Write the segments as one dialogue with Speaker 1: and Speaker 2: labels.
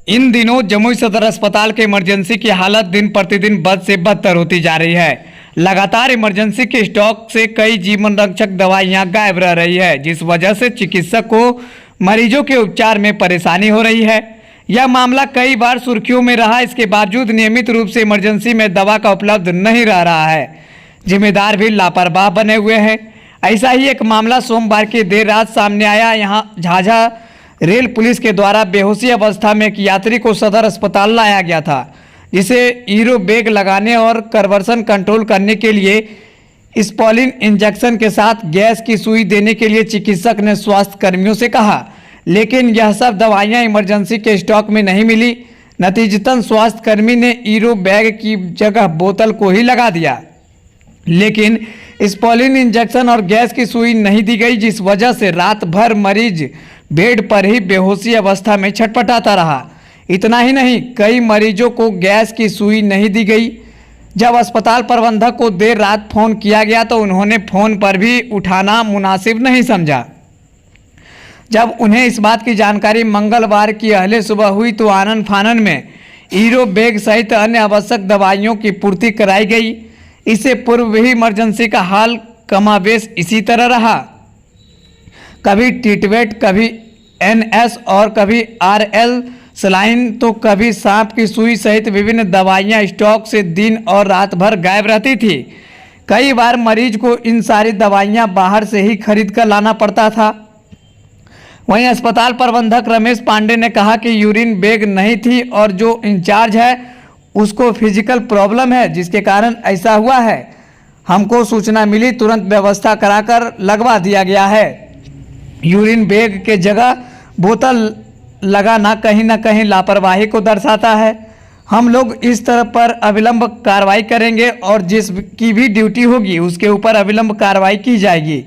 Speaker 1: इन दिनों जमुई सदर अस्पताल के इमरजेंसी की हालत दिन प्रतिदिन बद से बदतर होती जा रही है। लगातार इमरजेंसी के स्टॉक से कई जीवन रक्षक दवाइयां गायब रह रही है, जिस वजह से चिकित्सक को मरीजों के उपचार में परेशानी हो रही है। यह मामला कई बार सुर्खियों में रहा, इसके बावजूद नियमित रूप से इमरजेंसी में दवा का उपलब्ध नहीं रह रहा है। जिम्मेदार भी लापरवाह बने हुए हैं। ऐसा ही एक मामला सोमवार की देर रात सामने आया। यहाँ झाझा रेल पुलिस के द्वारा बेहोशी अवस्था में एक यात्री को सदर अस्पताल लाया गया था, जिसे ईरो बैग लगाने और कन्वर्सन कंट्रोल करने के लिए स्पोलिन इंजेक्शन के साथ गैस की सुई देने के लिए चिकित्सक ने स्वास्थ्य कर्मियों से कहा, लेकिन यह सब दवाइयां इमरजेंसी के स्टॉक में नहीं मिली। नतीजतन स्वास्थ्य कर्मी ने ईरो बैग की जगह बोतल को ही लगा दिया, लेकिन स्पोलिन इंजेक्शन और गैस की सुई नहीं दी गई, जिस वजह से रात भर मरीज बेड पर ही बेहोशी अवस्था में छटपटाता रहा। इतना ही नहीं, कई मरीजों को गैस की सुई नहीं दी गई। जब अस्पताल प्रबंधक को देर रात फ़ोन किया गया तो उन्होंने फ़ोन पर भी उठाना मुनासिब नहीं समझा। जब उन्हें इस बात की जानकारी मंगलवार की अहले सुबह हुई तो आनन फानन में ईरो बैग सहित अन्य आवश्यक दवाइयों की पूर्ति कराई गई। इससे पूर्व भी इमरजेंसी का हाल कमाबेश इसी तरह रहा। कभी टिटवेट, कभी एनएस और कभी आरएल सलाइन, तो कभी सांप की सुई सहित विभिन्न दवाइयां स्टॉक से दिन और रात भर गायब रहती थी। कई बार मरीज को इन सारी दवाइयां बाहर से ही खरीद कर लाना पड़ता था। वहीं अस्पताल प्रबंधक रमेश पांडे ने कहा कि यूरिन बैग नहीं थी और जो इंचार्ज है उसको फिजिकल प्रॉब्लम है, जिसके कारण ऐसा हुआ है। हमको सूचना मिली, तुरंत व्यवस्था कराकर लगवा दिया गया है। यूरिन बैग के जगह बोतल लगाना कहीं ना कहीं लापरवाही को दर्शाता है। हम लोग इस तरह पर अविलंब कार्रवाई करेंगे और जिसकी भी ड्यूटी होगी उसके ऊपर अविलंब कार्रवाई की जाएगी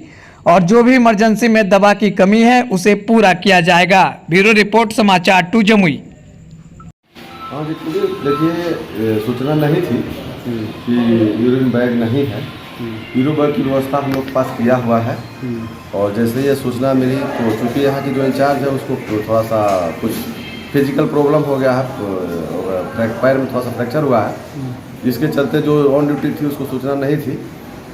Speaker 1: और जो भी इमरजेंसी में दवा की कमी है उसे पूरा किया जाएगा। ब्यूरो रिपोर्ट, समाचार 2 जमुई।
Speaker 2: हाँ जी, देखिए सूचना नहीं थी कि यूरिन बैग नहीं है। यूरिन बैग की व्यवस्था हम लोग के पास किया हुआ है और जैसे ये सूचना मिली तो चूँकि यहाँ की जो इंचार्ज है उसको थोड़ा सा कुछ फिजिकल प्रॉब्लम हो गया है, पैर में थोड़ा सा फ्रैक्चर हुआ है, जिसके चलते जो ऑन ड्यूटी थी उसको सूचना नहीं थी।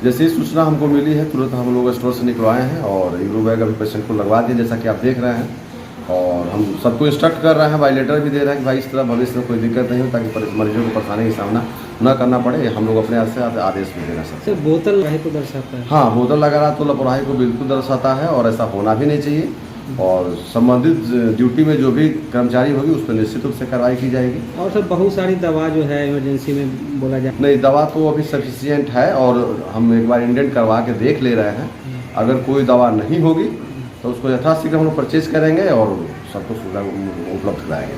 Speaker 2: जैसे ही सूचना हमको मिली है तुरंत हम लोग स्टोर से निकलवाए हैं और यूरिन बैग अभी पेशेंट को लगवा दिए, जैसा कि आप देख रहे हैं। और हम सबको इंस्ट्रक्ट कर रहे हैं, बाई लेटर भी दे रहे हैं कि भाई इस तरह भविष्य में कोई दिक्कत नहीं हो, ताकि मरीजों को परेशानी का सामना न करना पड़े। हम लोग अपने से आदेश भी देना सकते हैं।
Speaker 3: बोतल लगाई तो दर्शाता है।
Speaker 2: हाँ, बोतल लगा रहा तो लापरवाही को बिल्कुल दर्शाता है और ऐसा होना भी नहीं चाहिए। और संबंधित ड्यूटी में जो भी कर्मचारी होगी उस पर निश्चित रूप से कार्रवाई की जाएगी।
Speaker 3: और सर बहुत सारी दवा जो है इमरजेंसी में बोला जाए, नहीं
Speaker 2: दवा तो अभी सफिशिएंट है और हम एक बार इंडेंट करवा के देख ले रहे हैं। अगर कोई दवा नहीं होगी तो उसको यथाशीघ्र हम लोग परचेज करेंगे और सबको सुविधा उपलब्ध कराएंगे।